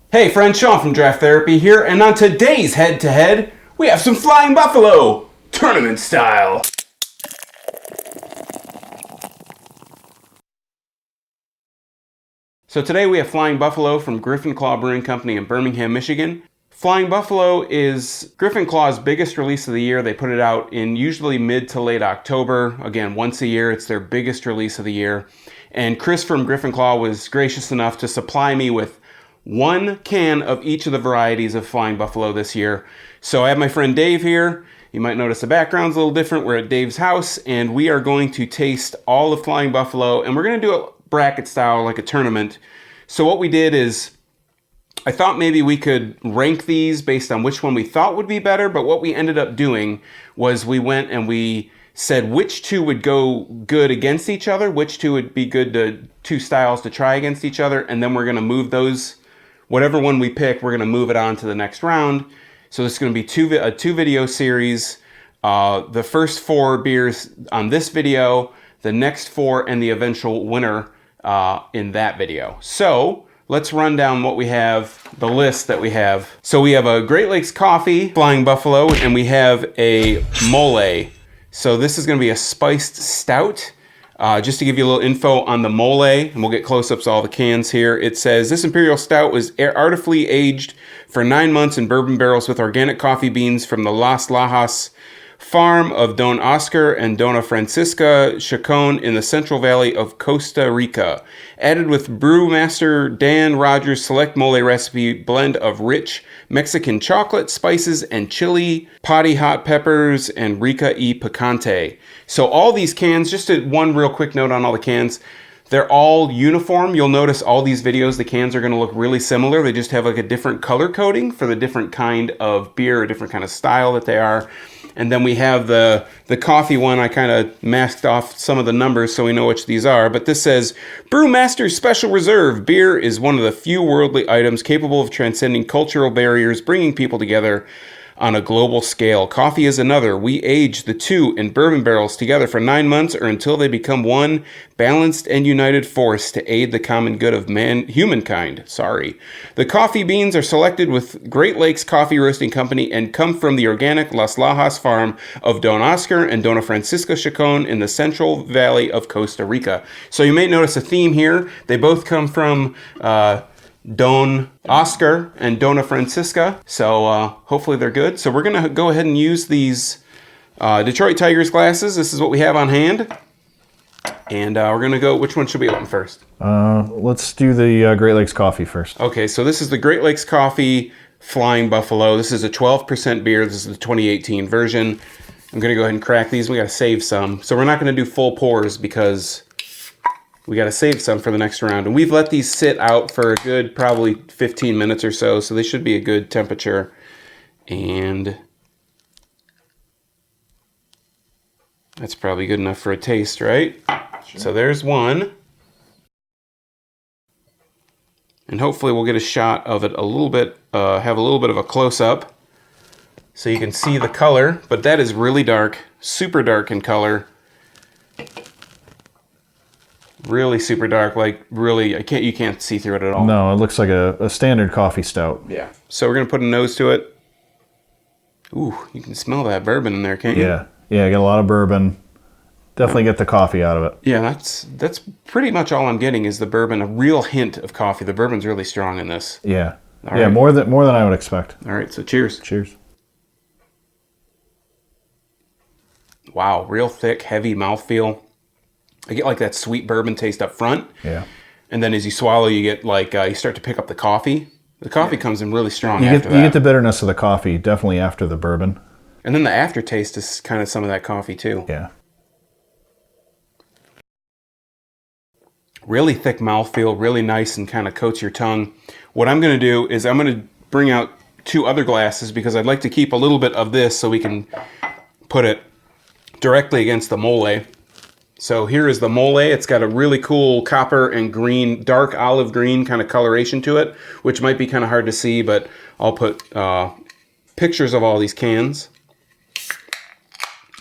Hey friends, Sean from Draft Therapy here, and on today's head-to-head, we have some Flying Buffalo, tournament style. So today we have Flying Buffalo from Griffin Claw Brewing Company in Birmingham, Michigan. Flying Buffalo is Griffin Claw's biggest release of the year. They put it out in usually mid to late October. Again, once a year, it's their biggest release of the year. And Chris from Griffin Claw was gracious enough to supply me with one can of each of the varieties of Flying Buffalo this year. So I have my friend Dave here. You might notice the background's a little different. We're at Dave's house, and we are going to taste all of Flying Buffalo, and we're going to do it bracket style, like a tournament. So what we did is, I thought maybe we could rank these based on which one we thought would be better, but what we ended up doing was we went and we said which two would go good against each other, which two would be good to two styles to try against each other, and then we're going to move those. Whatever one we pick, we're going to move it on to the next round. So this is going to be a two video series. The first four beers on this video, the next four, and the eventual winner in that video. So let's run down what we have, the list that we have. So we have a Great Lakes Coffee Flying Buffalo, and we have a Mole. So this is going to be a spiced stout. Just to give you a little info on the Mole, and we'll get close-ups of all the cans here. It says, this Imperial Stout was artfully aged for 9 months in bourbon barrels with organic coffee beans from the Las Lajas farm of Don Oscar and Dona Francisca Chacon in the Central Valley of Costa Rica. Added with Brewmaster Dan Rogers' select mole recipe blend of rich Mexican chocolate, spices, and chili, potty hot peppers, and Rica y Picante. So all these cans, just one real quick note on all the cans, they're all uniform. You'll notice all these videos, the cans are going to look really similar. They just have like a different color coding for the different kind of beer, a different kind of style that they are. And then we have the coffee one. I kind of masked off some of the numbers so we know which these are. But this says, Brewmaster's Special Reserve. Beer is one of the few worldly items capable of transcending cultural barriers, bringing people together on a global scale. Coffee is another. We age the two in bourbon barrels together for 9 months or until they become one balanced and united force to aid the common good of humankind. The coffee beans are selected with Great Lakes Coffee Roasting Company and come from the organic Las Lajas farm of Don Oscar and Dona Francisca Chacon in the Central Valley of Costa Rica. So you may notice a theme here. They both come from Don Oscar and Dona Francisca, so hopefully they're good. So we're going to go ahead and use these Detroit Tigers glasses. This is what we have on hand. And we're going to go, which one should we open first? Let's do the Great Lakes Coffee first. Okay, so this is the Great Lakes Coffee Flying Buffalo. This is a 12% beer. This is the 2018 version. I'm going to go ahead and crack these. We got to save some. So we're not going to do full pours because we got to save some for the next round. And we've let these sit out for a good probably 15 minutes or so, so they should be a good temperature. And that's probably good enough for a taste, right? Sure. So there's one. And hopefully we'll get a shot of it a little bit, have a little bit of a close-up so you can see the color. But that is really dark, super dark in color. Really super dark, like really, you can't see through it at all. No, it looks like a standard coffee stout. Yeah. So we're gonna put a nose to it. Ooh, you can smell that bourbon in there, can't you? Yeah, I get a lot of bourbon. Definitely get the coffee out of it. Yeah, that's pretty much all I'm getting is the bourbon. A real hint of coffee. The bourbon's really strong in this. Yeah, all yeah, right. more than I would expect. All right, so cheers. Cheers. Wow, real thick, heavy mouthfeel. I get like that sweet bourbon taste up front. Yeah. And then as you swallow, you get like, you start to pick up the coffee. The coffee comes in really strong You after that. You get the bitterness of the coffee, definitely after the bourbon. And then the aftertaste is kind of some of that coffee too. Yeah. Really thick mouthfeel, really nice and kind of coats your tongue. What I'm going to do is I'm going to bring out two other glasses because I'd like to keep a little bit of this so we can put it directly against the Mole. So here is the Mole. It's got a really cool copper and green, dark olive green kind of coloration to it, which might be kind of hard to see, but I'll put pictures of all these cans.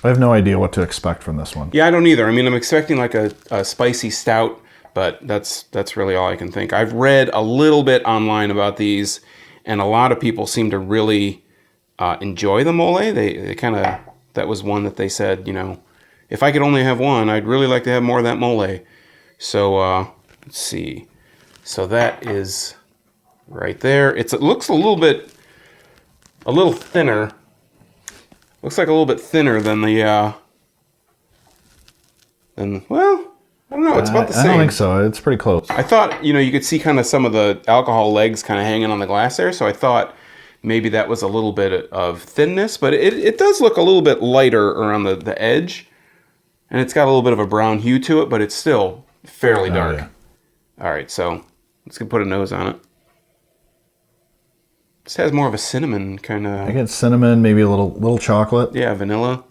I have no idea what to expect from this one. Yeah, I don't either. I mean, I'm expecting like a spicy stout, But that's really all I can think. I've read a little bit online about these, and a lot of people seem to really enjoy the mole. They kind of, that was one that they said, if I could only have one, I'd really like to have more of that mole. So let's see. So that is right there. It looks a little thinner. Looks like a little bit thinner than the well, I don't know. It's about the same. I don't think so. It's pretty close. I thought, you could see kind of some of the alcohol legs kind of hanging on the glass there. So I thought maybe that was a little bit of thinness, but it does look a little bit lighter around the edge. And it's got a little bit of a brown hue to it, but it's still fairly dark. Yeah. All right, so let's put a nose on it. This has more of a cinnamon kind of. I get cinnamon, maybe a little chocolate. Yeah, vanilla.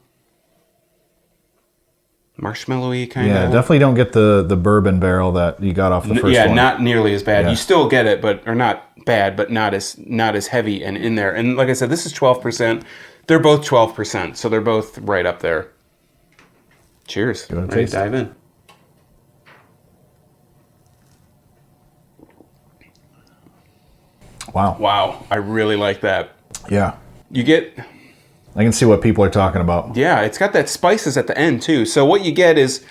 Marshmallowy kind of. Yeah, definitely don't get the bourbon barrel that you got off the first one. Yeah, not nearly as bad. Yeah. You still get it, but not bad, but not as heavy and in there. And like I said, this is 12%. They're both 12%, so they're both right up there. Cheers. Ready to dive in. Wow. I really like that. Yeah. I can see what people are talking about. Yeah, it's got that spices at the end too. So what you get is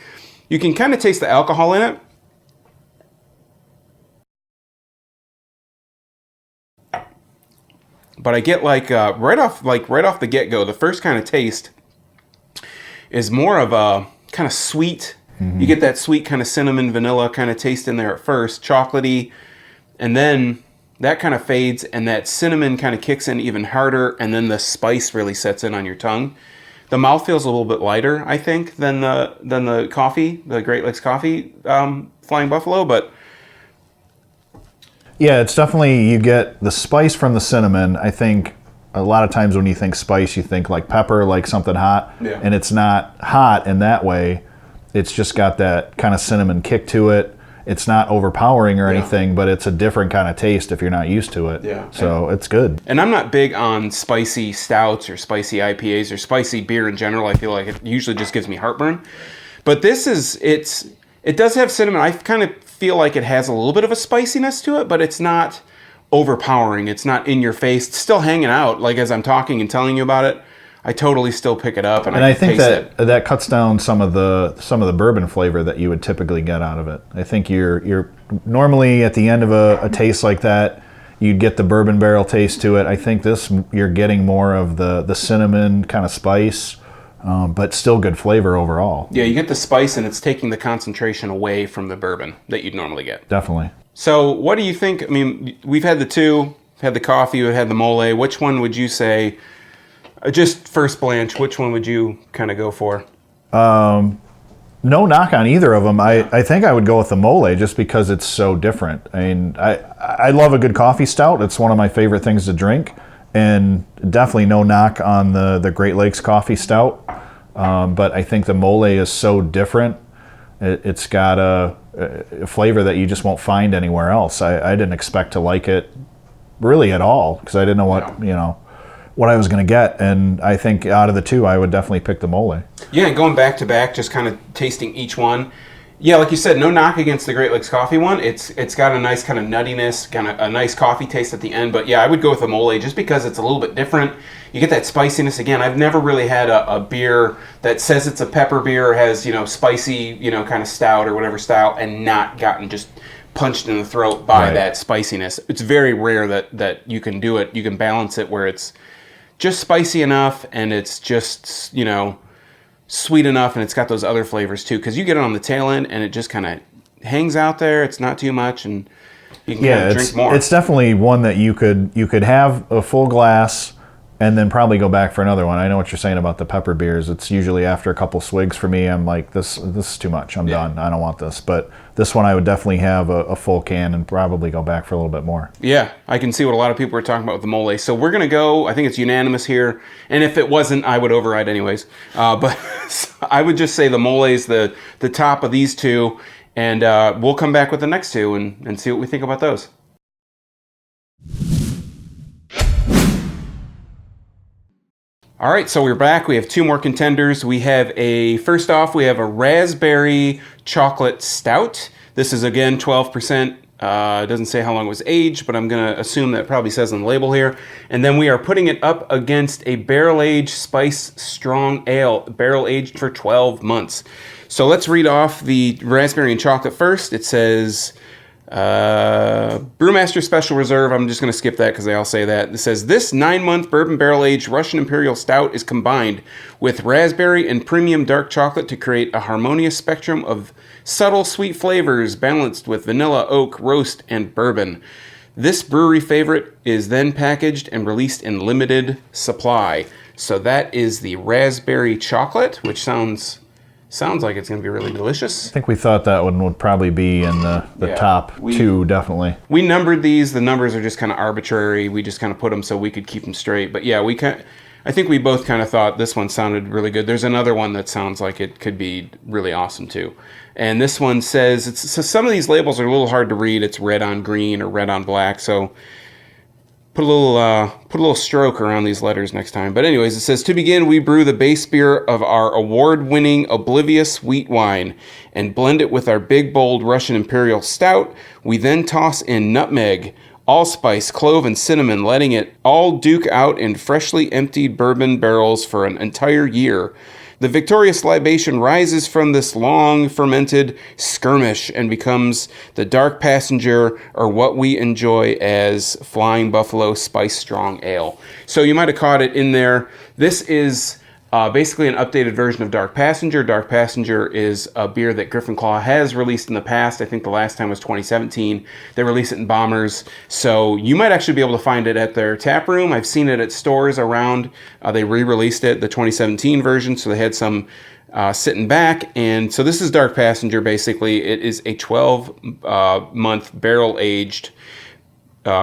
you can kind of taste the alcohol in it. But I get right off the get-go, the first kind of taste is more of a kind of sweet. Mm-hmm. You get that sweet kind of cinnamon vanilla kind of taste in there at first, chocolatey, and then that kind of fades, and that cinnamon kind of kicks in even harder, and then the spice really sets in on your tongue. The mouth feels a little bit lighter, I think, than the coffee, the Great Lakes Coffee Flying Buffalo, but yeah, it's definitely, you get the spice from the cinnamon. I think a lot of times when you think spice, you think like pepper, like something hot, yeah. And it's not hot in that way. It's just got that kind of cinnamon kick to it. It's not overpowering or anything, but it's a different kind of taste if you're not used to it. Yeah. So it's good. And I'm not big on spicy stouts or spicy IPAs or spicy beer in general. I feel like it usually just gives me heartburn. But this it does have cinnamon. I kind of feel like it has a little bit of a spiciness to it, but it's not overpowering. It's not in your face. It's still hanging out. Like as I'm talking and telling you about it, I totally still pick it up, and I think taste that cuts down some of the bourbon flavor that you would typically get out of it. I think you're normally at the end of a taste like that, you'd get the bourbon barrel taste to it. I think this, you're getting more of the cinnamon kind of spice, but still good flavor overall. Yeah, you get the spice, and it's taking the concentration away from the bourbon that you'd normally get. Definitely. So what do you think? I mean, we've had the two, had the coffee, we've had the mole. Which one would you say? Just first blanch, which one would you kind of go for? No knock on either of them. I think I would go with the mole just because it's so different. I mean, I love a good coffee stout. It's one of my favorite things to drink. And definitely no knock on the Great Lakes Coffee Stout. But I think the mole is so different. It's got a flavor that you just won't find anywhere else. I didn't expect to like it really at all because I didn't know what I was going to get, and I think out of the two, I would definitely pick the mole. Yeah, and going back to back, just kind of tasting each one. Yeah, like you said, no knock against the Great Lakes Coffee one. It's got a nice kind of nuttiness, kind of a nice coffee taste at the end. But yeah, I would go with the mole just because it's a little bit different. You get that spiciness again. I've never really had a beer that says it's a pepper beer or has spicy kind of stout or whatever style, and not gotten just punched in the throat by that spiciness. It's very rare that you can do it. You can balance it where it's just spicy enough, and it's just, sweet enough, and it's got those other flavors too, because you get it on the tail end, and it just kind of hangs out there. It's not too much, and you can kind of drink more. It's definitely one that you could have a full glass and then probably go back for another one. I know what you're saying about the pepper beers. It's usually after a couple swigs for me, I'm like, this is too much. I'm done. I don't want this. But this one I would definitely have a full can and probably go back for a little bit more. Yeah, I can see what a lot of people are talking about with the mole. So we're going to go, I think it's unanimous here. And if it wasn't, I would override anyways. But I would just say the mole is the top of these two. And we'll come back with the next two and see what we think about those. All right, so we're back. We have two more contenders. First off, we have a raspberry chocolate stout. This is, again, 12%. It doesn't say how long it was aged, but I'm going to assume that it probably says on the label here. And then we are putting it up against a barrel-aged Spice Strong Ale, barrel-aged for 12 months. So let's read off the raspberry and chocolate first. It says... Brewmaster Special Reserve. I'm just going to skip that because they all say that. It says, this 9-month bourbon barrel-aged Russian Imperial Stout is combined with raspberry and premium dark chocolate to create a harmonious spectrum of subtle sweet flavors balanced with vanilla, oak, roast, and bourbon. This brewery favorite is then packaged and released in limited supply. So that is the raspberry chocolate, which sounds like it's going to be really delicious. I think we thought that one would probably be in the top two, definitely. We numbered these. The numbers are just kind of arbitrary. We just kind of put them so we could keep them straight. But yeah, I think we both kind of thought this one sounded really good. There's another one that sounds like it could be really awesome too. And this one says, so some of these labels are a little hard to read. It's red on green or red on black. So put a little stroke around these letters next time. But anyways, it says, to begin, we brew the base beer of our award-winning Oblivious wheat wine and blend it with our big, bold Russian Imperial Stout. We then toss in nutmeg, allspice, clove, and cinnamon, letting it all duke out in freshly emptied bourbon barrels for an entire year. The victorious libation rises from this long fermented skirmish and becomes the dark passenger, or what we enjoy as Flying Buffalo Spice Strong Ale. So you might have caught it in there. This is basically an updated version of Dark Passenger. Dark Passenger is a beer that Griffin Claw has released in the past. I think the last time was 2017. They released it in Bombers. So you might actually be able to find it at their tap room. I've seen it at stores around. They re-released it, the 2017 version, so they had some sitting back. And so this is Dark Passenger, basically. It is a 12-month barrel-aged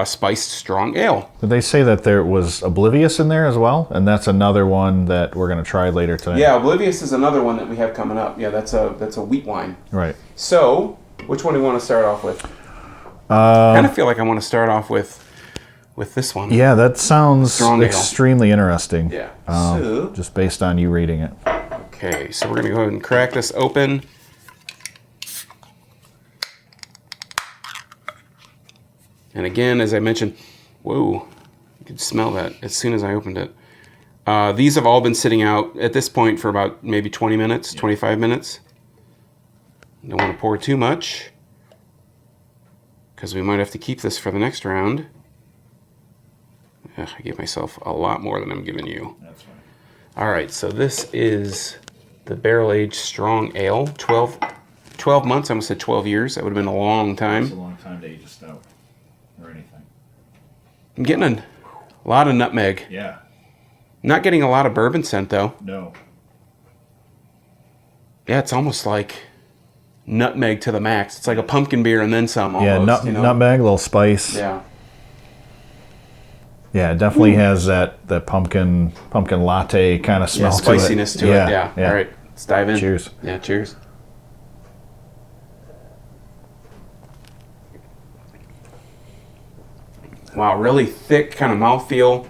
spiced strong ale. Did they say that there was Oblivious in there as well? And that's another one that we're going to try later tonight. Yeah, Oblivious is another one that we have coming up. Yeah, that's a wheat wine. Right. So, which one do you want to start off with? I kind of feel like I want to start off with this one. Yeah, that sounds extremely interesting. Yeah. Just based on you reading it. Okay, so we're going to go ahead and crack this open. And again, as I mentioned, whoa, you could smell that as soon as I opened it. These have all been sitting out at this point for about maybe 20 minutes, 25 minutes. Don't want to pour too much because we might have to keep this for the next round. Ugh, I gave myself a lot more than I'm giving you. That's fine. All right, so this is the barrel-aged strong ale. 12 months, I almost said 12 years. That would have been a long time. That's a long time to age a stout. Or anything. I'm getting a lot of nutmeg. Yeah. Not getting a lot of bourbon scent, though. No. Yeah, it's almost like nutmeg to the max. It's like a pumpkin beer and then some almost. Yeah, nutmeg, a little spice. Yeah. Yeah, it definitely has that pumpkin latte kind of smell to it. Spiciness to it. Yeah. All right, let's dive in. Cheers. Yeah, cheers. Wow, really thick kind of mouthfeel.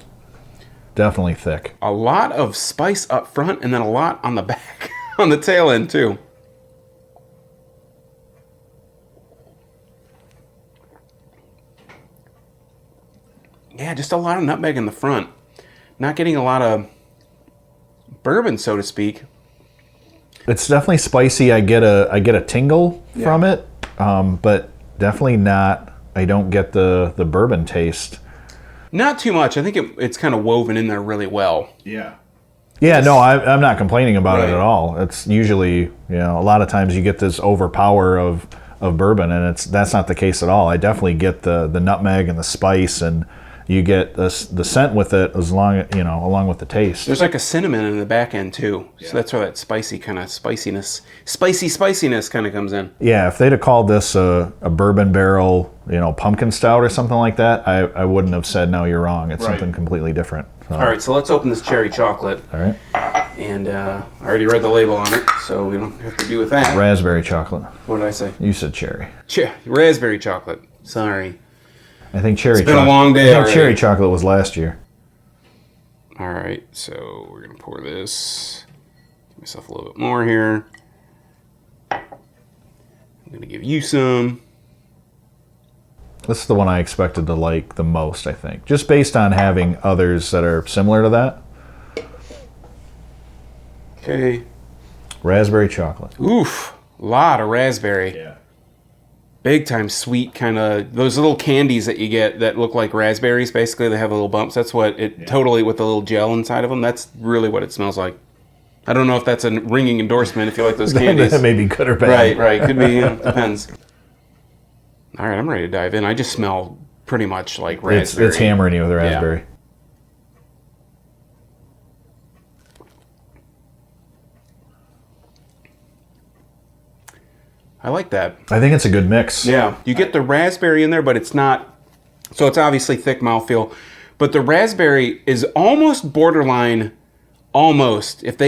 Definitely thick. A lot of spice up front and then a lot on the back, on the tail end too. Yeah, just a lot of nutmeg in the front. Not getting a lot of bourbon, so to speak. It's definitely spicy. I get a tingle from it, but definitely not. I don't get the bourbon taste. Not too much. I think it's kind of woven in there really well. Yeah. Yeah, no, I'm not complaining about it at all. It's usually, a lot of times you get this overpower of bourbon, and that's not the case at all. I definitely get the nutmeg and the spice, and you get the scent with it along with the taste. There's like a cinnamon in the back end too, so that's where that spicy spiciness kind of comes in. Yeah, if they'd have called this a bourbon barrel, pumpkin stout or something like that, I wouldn't have said no, you're wrong. It's something completely different. So. All right, so let's open this cherry chocolate. All right. And I already read the label on it, so we don't have to do with that. Raspberry chocolate. What did I say? You said cherry. Raspberry chocolate. Sorry. I think cherry. It's been a long day already. Cherry chocolate was last year. All right, so we're gonna pour this. Give myself a little bit more here. I'm going to give you some. This is the one I expected to like the most, I think. Just based on having others that are similar to that. Okay. Raspberry chocolate. Oof. A lot of raspberry. Yeah. Big time sweet kind of, those little candies that you get that look like raspberries, basically. They have little bumps. That's what it, totally with the little gel inside of them. That's really what it smells like. I don't know if that's a ringing endorsement if you like those candies. That may be good or bad. Right. Could be, depends. All right, I'm ready to dive in. I just smell pretty much like raspberry. It's hammering you with raspberry. Yeah. I like that. I think it's a good mix. Yeah, you get the raspberry in there, but it's not, so it's obviously thick mouthfeel, but the raspberry is almost borderline, almost, it's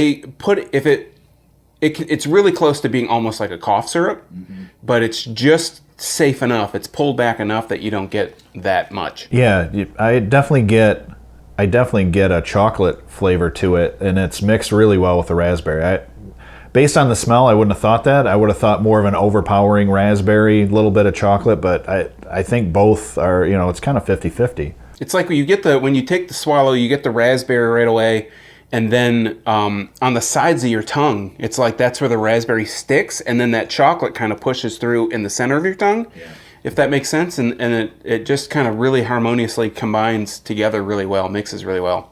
really close to being almost like a cough syrup, but it's just safe enough, it's pulled back enough that you don't get that much. Yeah, I definitely get a chocolate flavor to it, and it's mixed really well with the raspberry. Based on the smell, I wouldn't have thought that. I would have thought more of an overpowering raspberry, little bit of chocolate, but I think both are, it's kind of 50-50. It's like when you take the swallow, you get the raspberry right away, and then on the sides of your tongue, it's like that's where the raspberry sticks, and then that chocolate kind of pushes through in the center of your tongue, if that makes sense, and it just kind of really harmoniously combines together really well, mixes really well.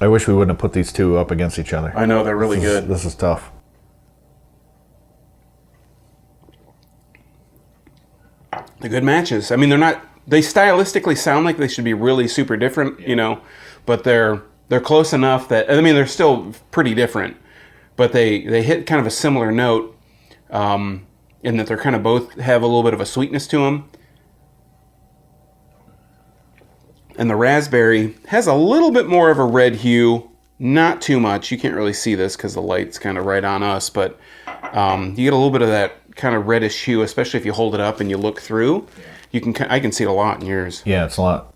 I wish we wouldn't have put these two up against each other. I know, they're really good. This is tough. They're good matches. I mean, they stylistically sound like they should be really super different, but they're close enough that, I mean, they're still pretty different, but they hit kind of a similar note in that they're kind of both have a little bit of a sweetness to them. And the raspberry has a little bit more of a red hue, not too much. You can't really see this because the light's kind of right on us, but you get a little bit of that kind of reddish hue, especially if you hold it up and you look through. I can see it a lot in yours. Yeah, it's a lot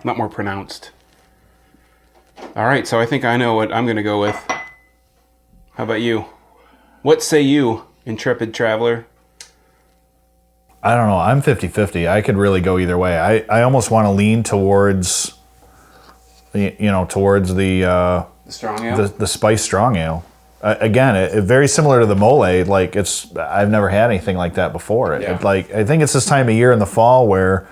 more pronounced. All right, so I think I know what I'm going to go with. How about you? What say you, intrepid traveler? I don't know. I'm 50-50. I could really go either way. I almost want to lean towards, towards the strong ale, the spice strong ale. Again, very similar to the mole. Like I've never had anything like that before. Yeah. I think it's this time of year in the fall where,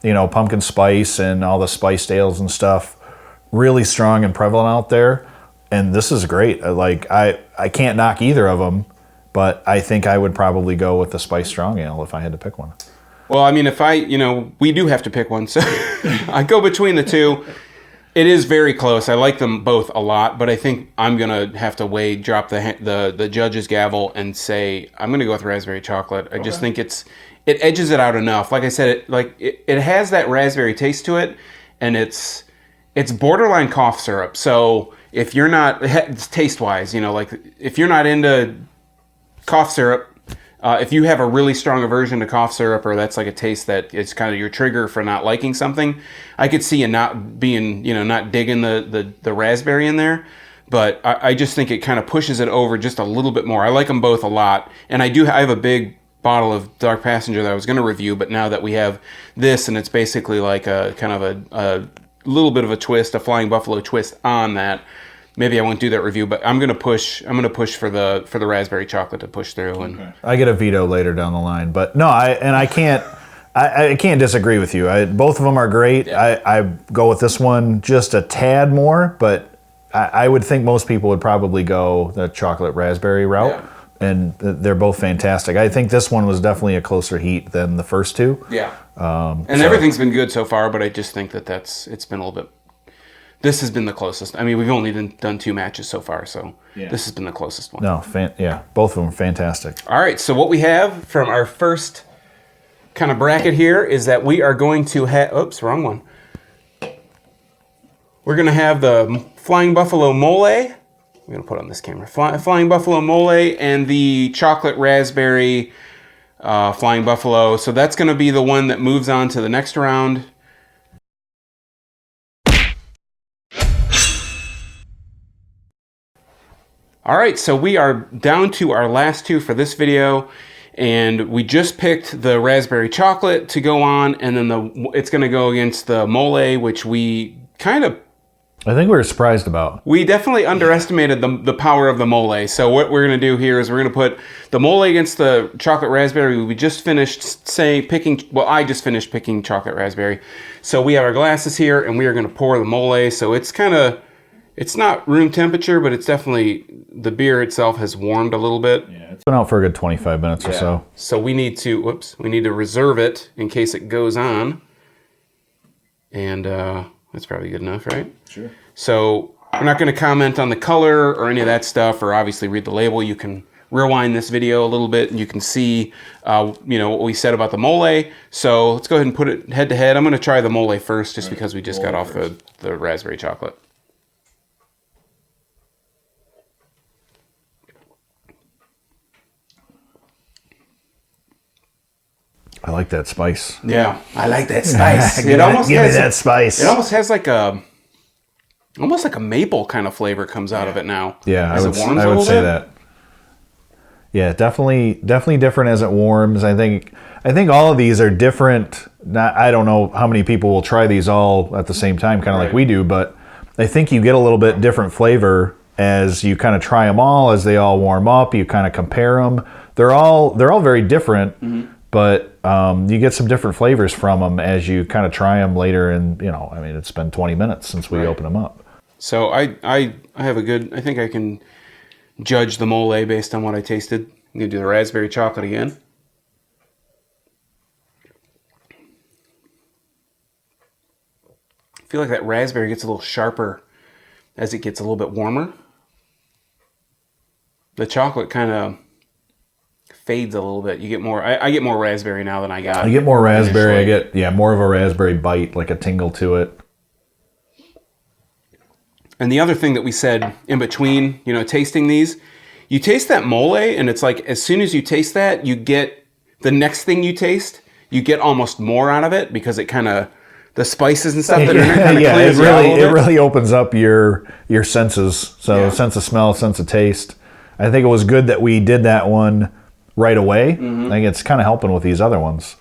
pumpkin spice and all the spiced ales and stuff, really strong and prevalent out there. And this is great. I can't knock either of them. But I think I would probably go with the Spice Strong Ale if I had to pick one. Well, I mean, we do have to pick one, so I go between the two. It is very close. I like them both a lot, but I think I'm gonna have to drop the judge's gavel and say I'm gonna go with raspberry chocolate. I just think it edges it out enough. Like I said, it has that raspberry taste to it, and it's borderline cough syrup. So if you're not taste wise, if you're not into cough syrup, if you have a really strong aversion to cough syrup, or that's like a taste that is kind of your trigger for not liking something, I could see you not being, not digging the raspberry in there. But I just think it kind of pushes it over just a little bit more. I like them both a lot. And I have a big bottle of Dark Passenger that I was going to review, but now that we have this, and it's basically like a kind of a little bit of a twist, a Flying Buffalo twist on that, maybe I won't do that review, but I'm gonna push for the raspberry chocolate to push through. And I get a veto later down the line, but no, I can't disagree with you. Both of them are great. Yeah. I go with this one just a tad more, but I would think most people would probably go the chocolate raspberry route, and they're both fantastic. I think this one was definitely a closer heat than the first two. Yeah, everything's been good so far, but I just think it's been a little bit. This has been the closest. I mean, we've only done 2 matches so far, so this has been the closest one. No, both of them are fantastic. All right, so what we have from our first kind of bracket here is that we are going to have... Oops, wrong one. We're going to have the Flying Buffalo Mole. I'm going to put it on this camera. Flying Buffalo Mole and the chocolate raspberry Flying Buffalo. So that's going to be the one that moves on to the next round. All right, so we are down to our last two for this video, and we just picked the raspberry chocolate to go on, and then it's going to go against the mole, which we kind of... I think we were surprised about. We definitely underestimated the power of the mole. So what we're going to do here is we're going to put the mole against the chocolate raspberry. We just finished I just finished picking chocolate raspberry. So we have our glasses here, and we are going to pour the mole. So it's kind of... It's not room temperature, but it's definitely, the beer itself has warmed a little bit. Yeah, it's been out for a good 25 minutes or so. So we need to, we need to reserve it in case it goes on. And that's probably good enough, right? Sure. So we're not going to comment on the color or any of that stuff, or obviously read the label. You can rewind this video a little bit and you can see, what we said about the mole. So let's go ahead and put it head to head. I'm going to try the mole first just because we just got off the raspberry chocolate. I like that spice. Yeah, I like that spice. Give me that spice. It almost has like a maple kind of flavor comes out of it now. Yeah, I would say that. Yeah, definitely different as it warms. I think all of these are different. I don't know how many people will try these all at the same time, kind of like we do, but I think you get a little bit different flavor as you kind of try them all, as they all warm up. You kind of compare them. They're all very different. Mm-hmm. But you get some different flavors from them as you kind of try them later. And, it's been 20 minutes since we opened them up. So I have I think I can judge the mole based on what I tasted. I'm going to do the raspberry chocolate again. I feel like that raspberry gets a little sharper as it gets a little bit warmer. The chocolate kind of fades a little bit. You get more. I get more raspberry now than I got. I get more raspberry. Initially. I get more of a raspberry bite, like a tingle to it. And the other thing that we said in between, tasting these, you taste that mole, and it's like as soon as you taste that, you get the next thing you taste, you get almost more out of it because it kind of the spices and stuff that are in it kind of cleans you out a little bit. It really opens up your senses. So sense of smell, sense of taste. I think it was good that we did that one right away. Mm-hmm. I think it's kind of helping with these other ones.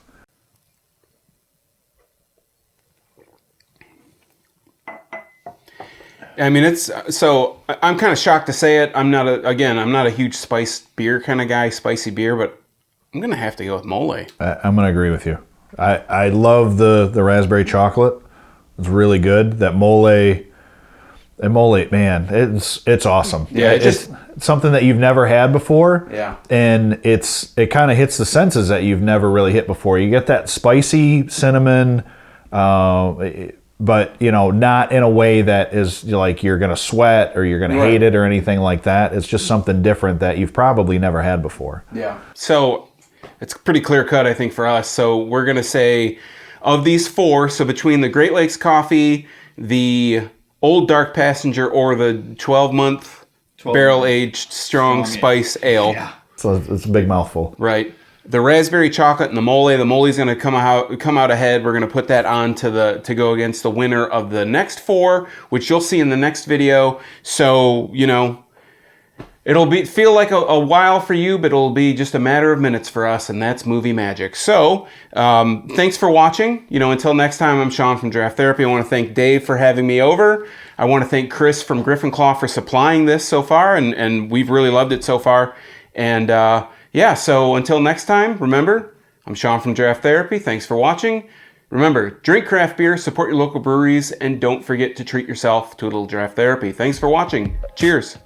I mean, I'm kind of shocked to say it. I'm not a huge spiced beer kind of guy, spicy beer, but I'm going to have to go with mole. I'm going to agree with you. I love the raspberry chocolate. It's really good. That mole, man, it's awesome. Yeah, it's something that you've never had before. Yeah. And it kind of hits the senses that you've never really hit before. You get that spicy cinnamon, but not in a way that is like you're going to sweat or you're going to hate it or anything like that. It's just something different that you've probably never had before. Yeah. So it's pretty clear cut, I think, for us. So we're going to say of these four, so between the Great Lakes Coffee, the Old Dark Passenger, or the 12-month barrel-aged strong spice ale. Yeah. So it's a big mouthful. Right. The raspberry chocolate and the mole's going to come out ahead. We're going to put that on to go against the winner of the next four, which you'll see in the next video. So, it'll feel like a while for you, but it'll be just a matter of minutes for us, and that's movie magic. So, thanks for watching. Until next time, I'm Sean from Draft Therapy. I want to thank Dave for having me over. I want to thank Chris from Griffin Claw for supplying this so far, and we've really loved it so far. And so until next time, remember, I'm Sean from Draft Therapy. Thanks for watching. Remember, drink craft beer, support your local breweries, and don't forget to treat yourself to a little draft therapy. Thanks for watching. Cheers.